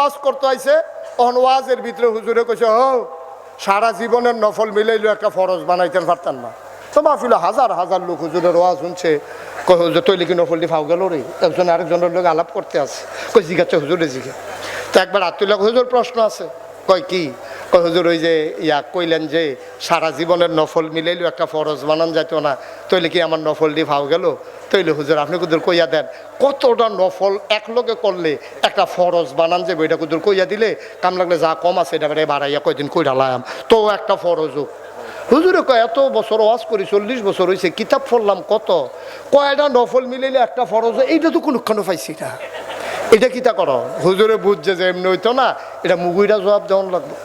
ওয়াজ করতে আইছে, অন ওয়াজের ভিতরে হুজুরে কইছে, ও সারা জীবনের নফল মিলাইলো একটা ফরজ বানাইতেন পারতেন না। তো মাহফিলে হাজার হাজার লোক হুজুরের ওয়াজ শুনছে, কই হুজুর তৈলি কি নফল দিয়ে ফাও গেল রে, একজন আরেকজনের লোক আলাপ করতে আছে, কই জিজ্ঞাসা হুজুরে জিজ্ঞে। তো একবার আত্মীয় হুজুর প্রশ্ন আছে, কয় কি, কয় হুজুর ওই যে কইলেন যে সারা জীবনের নফল মিলাইলেও একটা ফরজ বানান যাইতো না, তৈলে কি আমার নফল দিয়ে ফাও গেল? তৈলে হুজুর আপনি কুদুর কইয়া দেন কতটা নফল একলগে করলে একটা ফরজ বানান যাবে, এটা কুদুর কইয়া দিলে কাম লাগলে যা কম আছে এটা বাড়াইয়া কয়দিন কইরা লায়াম তো একটা ফরজ হোক। হুজুরে কয় এত বছর ওয়াজ করি, 40 বছর হয়েছে, কিতাব পড়লাম কত, কয়টা নফল মিলাইলে একটা ফরজ, এইটা তো কোনোক্ষণ পাইছি না, এটা কিতা করো? হুজুরে বুঝছে যে এমনি হইতো না, এটা মুগুইটা জবাব দেওয়ান লাগবে।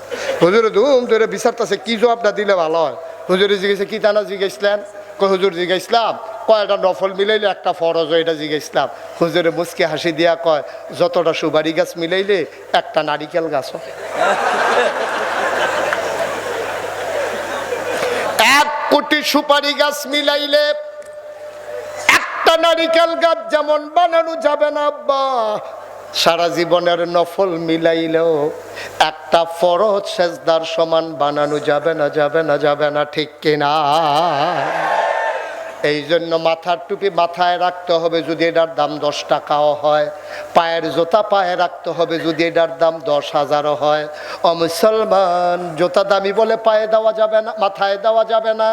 হুজুরে ধুম ধরে বিচারতেছে কি জবাবটা দিলে ভালো হয়। হুজুরে জিজ্ঞেসে কি টানা জিজ্ঞেসলেন? কয় হুজুর জিজ্ঞাসলাম কয়টা নফল মিলাইলে একটা ফরজ, এটা জিজ্ঞাসলাম। হুজুরে মুচকি হাসি দিয়া কয় যতটা সুপারি গাছ মিলাইলে একটা নারিকেল গাছ হয়। 1 কোটি সুপারি গাছ মিলাইলে একটা নারিকেল গাছ যেমন বানানো যাবে না আব্বা, সারা জীবনের নফল মিলাইলেও একটা ফরজ সেজদার সমান বানানো যাবে না, যাবে না, যাবে না, ঠিক কিনা? এই জন্য মাথার টুপি মাথায় রাখতে হবে যদি এটার দাম 10 টাকাও হয়, পায়ের জুতা পায়ে রাখতে হবে যদি এটার দাম 10,000 হয়। ও মুসলমান, জুতা দামি বলে পায়ে দেওয়া যাবে না, মাথায় দেওয়া যাবে না।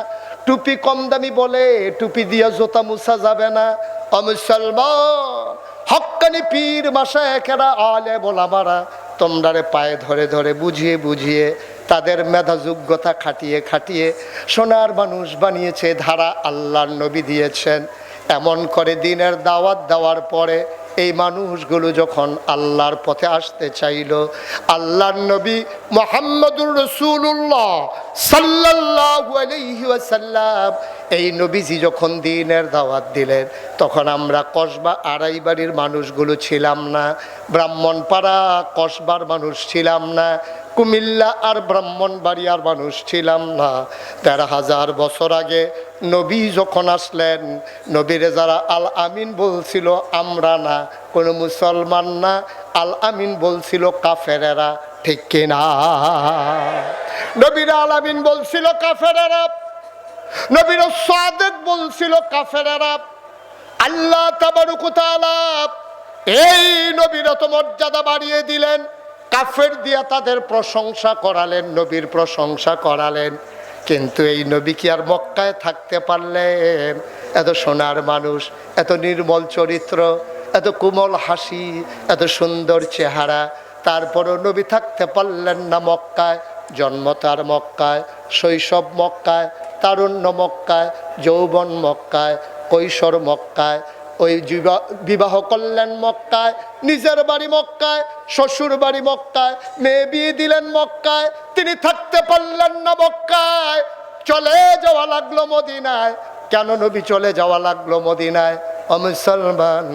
টুপি কম দামি বলে টুপি দিয়ে জুতা মুছা যাবে না। ও মুসলমান, হক্কানি পীর মাশায়েখেরা আলেম ওলামারা তোমরারে পায়ে ধরে ধরে বুঝিয়ে বুঝিয়ে তাদের মেধা যোগ্যতা খাটিয়ে খাটিয়ে সোনার মানুষ বানিয়েছে, ধারা আল্লাহর নবী দিয়েছেন। এমন করে দিনের দাওয়াত দেওয়ার পরে এই মানুষগুলো যখন আল্লাহর পথে আসতে চাইল, আল্লাহর নবী মুহাম্মদুর রাসূলুল্লাহ সাল্লাল্লাহু আলাইহি ওয়াসাল্লাম এই নবীজি যখন দিনের দাওয়াত দিলেন, তখন আমরা কসবা আড়াই বাড়ির মানুষগুলো ছিলাম না, ব্রাহ্মণপাড়া কসবার মানুষ ছিলাম না, কুমিল্লা আর ব্রাহ্মণবাড়িয়ার মানুষ ছিলাম না। 13,000 বছর আগে নবী যখন আসলেন, নবীরে যারা আল আমিন বলছিল আমরা না, কোনো মুসলমান না, আল আমিন বলছিল কাফেরেরা, ঠিক কিনা? নবীরা আল আমিন বলছিল কাফেরেরা, নবীরা সাদেক বলছিল কাফেরেরা। আল্লাহ তাবারক ওয়া তাআলা এই নবীরা তো মর্যাদা বাড়িয়ে দিলেন, কাফের দিয়া তাদের প্রশংসা করালেন, নবীর প্রশংসা করালেন। কিন্তু এই নবী কি আর মক্কায় থাকতে পারলেন? এত সোনার মানুষ, এত নির্মল চরিত্র, এত কোমল হাসি, এত সুন্দর চেহারা, তারপরও নবী থাকতে পারলেন না মক্কায়। জন্ম তার মক্কায়, শৈশব মক্কায়, তারুণ্য মক্কায়, যৌবন মক্কায়, কৈশোর মক্কায়, ওই বিবাহ করলেন মক্কায়, নিজের বাড়ি মক্কায়, শ্বশুর বাড়ি মক্কায়, মেয়ে বিয়ে দিলেন মক্কায়, তিনি থাকতে পারলেন না মক্কায়, চলে যাওয়া লাগলো মদিনায়। কেন নবী চলে যাওয়া লাগলো মদিনায়? ও মুসলমান,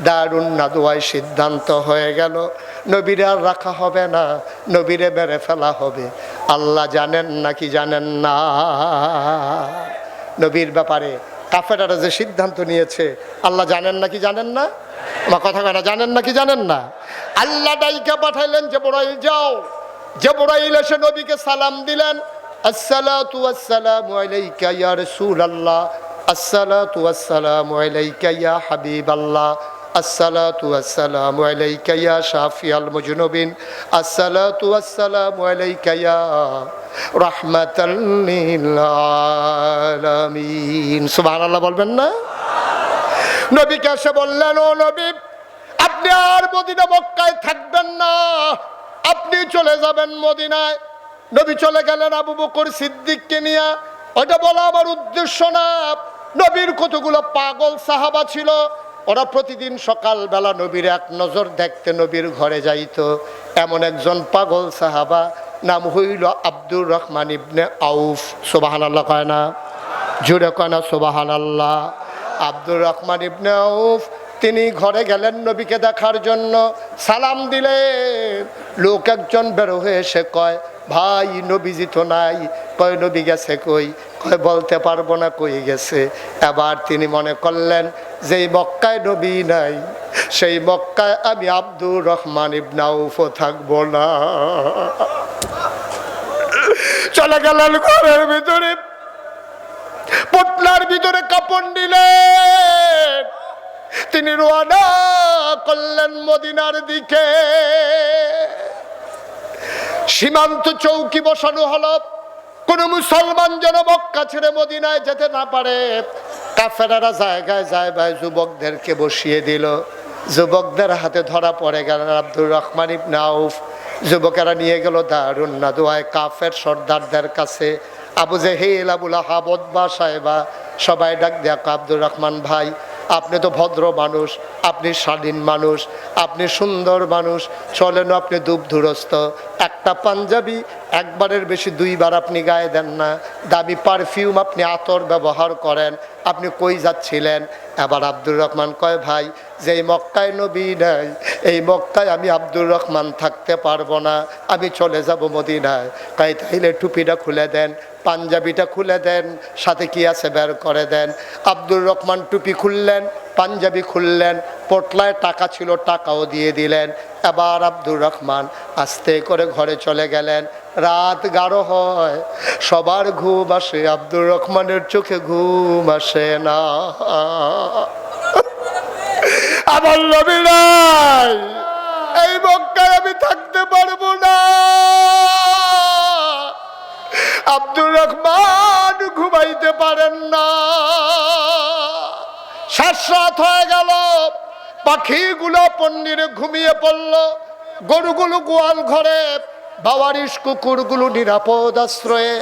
দারুন নাদওয়ায় সিদ্ধান্ত হয়ে গেল নবীরে আর রাখা হবে না, নবীরে মেরে ফেলা হবে। আল্লাহ জানেন নাকি জানেন না? নবীর ব্যাপারে কাফেররা যে সিদ্ধান্ত নিয়েছে আল্লাহ জানেন নাকি জানেন না? আমার কথা কয় না, জানেন নাকি জানেন না? আল্লাহ ডাইকা পাঠাইলেন জিবরাইল যাও। জিবরাইল এসে নবীকে সালাম দিলেন, আসসালাতু ওয়াসসালামু আলাইকা ইয়া রাসূলুল্লাহ, আসসালাতু ওয়াসসালামু আলাইকা ইয়া হাবিবাল্লাহ, আসসালাতু ওয়াসসালামু আলাইকা ইয়া শাফিয়াল মুজনুবিন, আসসালাতু ওয়াসসালামু আলাইকা ইয়া রাহমাতাল লিল আলামিন। সুবহানাল্লাহ বলবেন না? নবীকে এসে বললেন, ও নবী, আপনি আর মদিনা মক্কায় থাকবেন না, আপনি চলে যাবেন মদিনায়। নবী চলে গেলেন আবু বকর সিদ্দিককে নিয়ে। ওটা বলা আমার উদ্দেশ্য না। নবীর কতগুলো পাগল সাহাবা ছিল, ওরা প্রতিদিন সকালবেলা নবীর এক নজর দেখতে নবীর ঘরে যাইতো। এমন একজন পাগল সাহাবা, নাম হইল আব্দুর রহমান ইবনে আউফ। সুবহানাল্লাহ কয় না? জোরে কয় না সুবহানাল্লাহ? আব্দুর রহমান ইবনে আউফ তিনি ঘরে গেলেন নবীকে দেখার জন্য, সালাম দিলেন। লোক একজন বের হয়ে এসে কয়, ভাই নবীজি তো নাই। কয় নবী গেছে কই? কয় বলতে পারবো না কই গেছে। এবার তিনি মনে করলেন যেই মক্কায় নবী নাই সেই মক্কায় আমি আব্দুর রহমান ইবনে আউফও থাকবো না। চলে গেলেন ঘরের ভিতরে, পটলার ভিতরে কাপড় নিলেন, তিনি রওনা করলেন মদিনার দিকে। সীমান্ত চৌকি বসানো হলো, কোন মুসলমান যেন মক্কা ছেড়ে মদিনায় যেতে না পারে। কাফেররা জায়গায় জায়গায় যুবকদেরকে বসিয়ে দিল, যুবকদের হাতে ধরা পড়ে গেলেন আব্দুর রহমান ইবনে আউফ। যুবকেরা নিয়ে গেল দারুন নাদওয়ায় কাফের সর্দারদের কাছে। আবু জেহেল, আবুল আহাব, উতবা সাহেবা সবাই ডাক দেয়া, আব্দুর রহমান ভাই, আপনি তো ভদ্র মানুষ, আপনি স্বাধীন মানুষ, আপনি সুন্দর মানুষ, চলেন আপনি দুধুরস্ত একটা পাঞ্জাবি একবারের বেশি দুইবার আপনি গায়ে দেন না, দামি পারফিউম আপনি আতর ব্যবহার করেন, আপনি কই যাচ্ছিলেন? এবার আব্দুর রহমান কয়, ভাই যেই মক্কায় নবী নাই এই মক্কায় আমি আব্দুর রহমান থাকতে পারবো না, আমি চলে যাব মদিনায়। কয় তাইলে টুপিটা খুলে দেন, পাঞ্জাবিটা খুলে দেন, সাথে কি আছে বের করে দেন। আব্দুর রহমান টুপি খুললেন, পাঞ্জাবি খুললেন, পটলায় টাকা ছিল টাকাও দিয়ে দিলেন। এবার আব্দুর রহমান আস্তে করে ঘরে চলে গেলেন। রাত গাঢ় হয়, সবার ঘুম আসে, আব্দুর রহমানের চোখে ঘুম আসে না। আমার নবী নাই, এই মক্কায় আমি থাকতে পারবো না। আব্দুর রহমান ঘুমাইতে পারেন না। শেষ রাত হয়ে গেল, পাখিগুলো পন্ডিরে ঘুমিয়ে পড়ল, গরুগুলো গোয়াল ঘরে, বাওয়ারিশ কুকুরগুলো নিরাপদ আশ্রয়ে।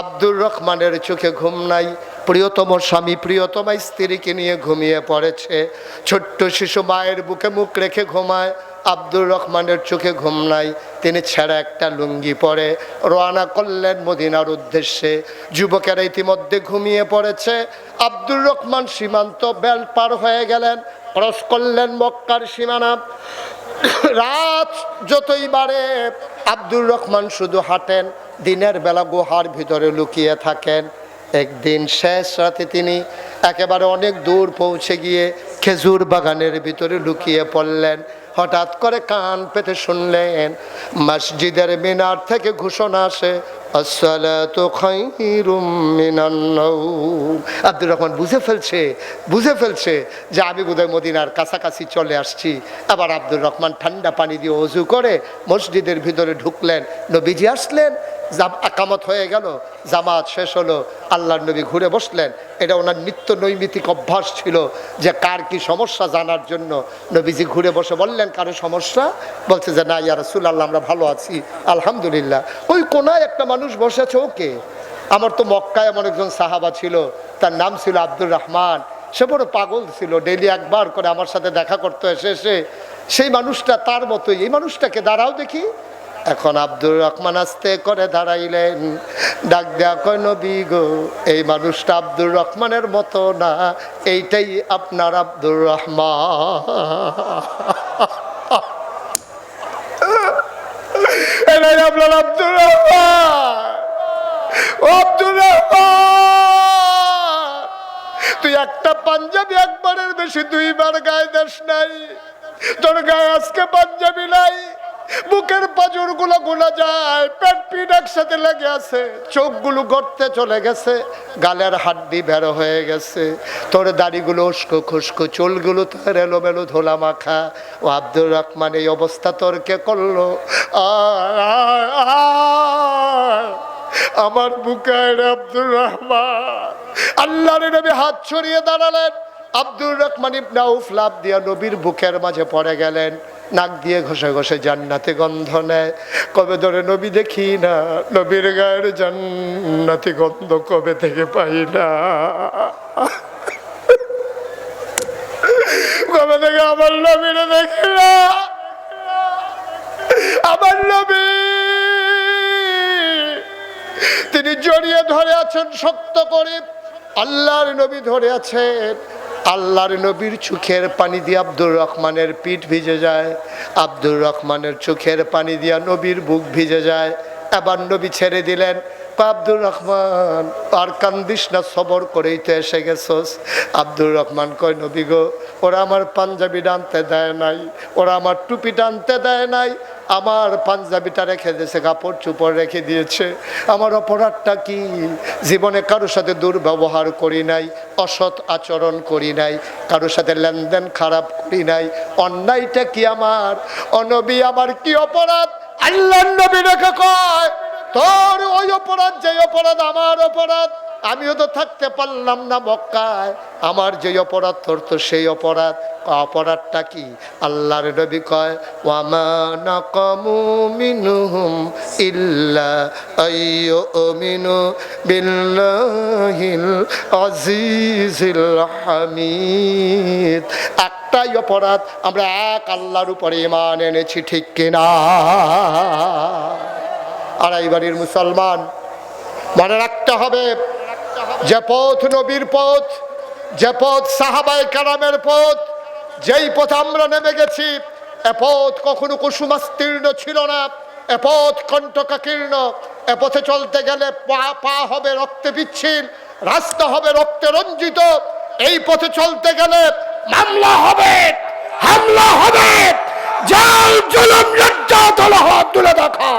আব্দুর রহমানের চোখে ঘুম নাই, প্রিয়তম স্বামী প্রিয়তমা স্ত্রীকে নিয়ে ঘুমিয়ে পড়েছে। ছোট্ট শিশু মায়ের বুকে মুখ রেখে ঘুমায়, আব্দুর রহমানের চোখে ঘুম নাই। তিনি ছেঁড়া একটা লুঙ্গি পরে রওনা করলেন মদিনার উদ্দেশ্যে। যুবকেরা ইতিমধ্যে ঘুমিয়ে পড়েছে। আব্দুর রহমান সীমান্ত বেল্ট পার হয়ে গেলেন, ক্রস করলেন মক্কার সীমানা। রাত যতই বাড়ে আব্দুর রহমান শুধু হাঁটেন, দিনের বেলা গুহার ভিতরে লুকিয়ে থাকেন। একদিন শেষ রাতে তিনি একেবারে অনেক দূর পৌঁছে গিয়ে খেজুর বাগানের ভিতরে লুকিয়ে পড়লেন। হঠাৎ করে কান পেতে শুনলেন মসজিদের মিনার থেকে ঘোষণা আসে, আসসালাতু খায়রুম মিনান নাওম। আব্দুর রহমান বুঝে ফেলছে যে আমি বোধহয় মদিনার কাছাকাছি চলে আসছি। আবার আব্দুর রহমান ঠান্ডা পানি দিয়ে ওযু করে মসজিদের ভিতরে ঢুকলেন। নবীজি আসলেন, আকামত হয়ে গেল, জামাত শেষ হলো, আল্লাহর নবী ঘুরে বসলেন। এটা ওনার নিত্য নৈমিত্তিক অভ্যাস ছিল যে কার কি সমস্যা জানার জন্য নবীজি ঘুরে বসে বললেন, কারো সমস্যা? বলছে যে না ইয়া রাসূলুল্লাহ, আমরা ভালো আছি আলহামদুলিল্লাহ। ওই কোনায় একটা মানুষ বসে আছে, ওকে। আমার তো মক্কায় এমন একজন সাহাবা ছিল, তার নাম ছিল আব্দুর রহমান। সে বড় পাগল ছিল, ডেইলি একবার করে আমার সাথে দেখা করতে এসে সেই মানুষটা তার মতোই, এই মানুষটাকে দাঁড়াও দেখি। এখন আব্দুর রহমান আস্তে করে দাঁড়াইলেন, ডাক দেয়া কয়, নবী গো, এই মানুষটা আব্দুর রহমানের মতো না, এইটাই আপনার আব্দুর রহমান। এটাই আপনার আব্দুর রহমান। ও আব্দুর রহমান, তুই একটা পাঞ্জাবি একবারের বেশি দুইবার গায়ে দেশ নাই, তোর গায়ে আজকে পাঞ্জাবি নাই, বুকের পাজর গুলো গোলা যায়, পেট পিঠ একসাথে লেগে আছে, চোখগুলো গড়তে চলে গেছে, গালের হাড্ডি বের হয়ে গেছে, তোর দাড়িগুলো উস্কো খুস্কো, চুলগুলো তোর এলোমেলো ধোলা মাখা। ও আব্দুর রহমান, এই অবস্থা তোর কে করলো? আমার বুকের আব্দুর রহমান। আল্লাহর নবী হাত ছড়িয়ে দাঁড়ালেন। আব্দুর রহমান ইবনে আউফ লাফ দিয়া নবীর বুকের মাঝে পড়ে গেলেন, নাক দিয়ে ঘষে ঘষে জান্নাতি গন্ধ নেয়। কবে ধরে নবী দেখি না, নবীর গায়ের জান্নাতি গন্ধ কবে থেকে পাই না। কবে থেকে আমার নবীরে দেখি না, আমার নবী তিনি জড়িয়ে ধরে আছেন শক্ত করে, আল্লাহর নবী ধরে আছেন। আল্লাহর নবীর চোখের পানি দিয়ে আব্দুর রহমানের পিঠ ভিজে যায়, আব্দুর রহমানের চোখের পানি দিয়া নবীর বুক ভিজে যায়। এবার নবী ছেড়ে দিলেন, আব্দুর রহমান আর কান্দিস না, সবর করেই তো এসে গেছস। আব্দুর রহমান কয় নবী গো, ওরা আমার পাঞ্জাবি টানতে দেয় নাই, ওরা আমার টুপি টানতে দেয় নাই, আমার পাঞ্জাবিটা রেখে দিয়েছে, কাপড় চুপড় রেখে দিয়েছে। আমার অপরাধটা কি? জীবনে কারোর সাথে দুর্ব্যবহার করি নাই, অসৎ আচরণ করি নাই, কারোর সাথে লেনদেন খারাপ করি নাই, অন্যায়টা কি আমার? ও নবী, আমার কি অপরাধ? আল্লাহর নবী রেখে কয় তোর ওই অপরাধ, যে অপরাধ আমার অপরাধ। আমিও তো থাকতে পারলাম না মক্কায়, আমার যে অপরাধ তোর তো সেই অপরাধ। অপরাধটা কি? আল্লাহর নবী কয় ওয়ামা নাকামু মিনহুম ইল্লা আইয়ুমিনু বিল্লাহিল আজিজিল হামিদ। একটাই অপরাধ, আমরা এক আল্লাহর উপরে ঈমান এনেছি, ঠিক কিনা? আড়াই বাড়ির মুসলমান, মনে রাখতে হবে যে পথ নবীর পথ, যে পথ সাহাবায়ে কেরামের পথ, যেই পথে আমরা নেমে গেছি, এ পথ কখনো কুসুমাস্তীর্ণ ছিল না, এ পথ কণ্টকাকীর্ণ। এ পথে চলতে গেলে পা হবে রক্তে পিচ্ছিল, রাস্তা হবে রক্তে রঞ্জিত। এই পথে চলতে গেলে মামলা হবে, হামলা হবে, জাল জুলুম নির্যাতন তুলে দেখা।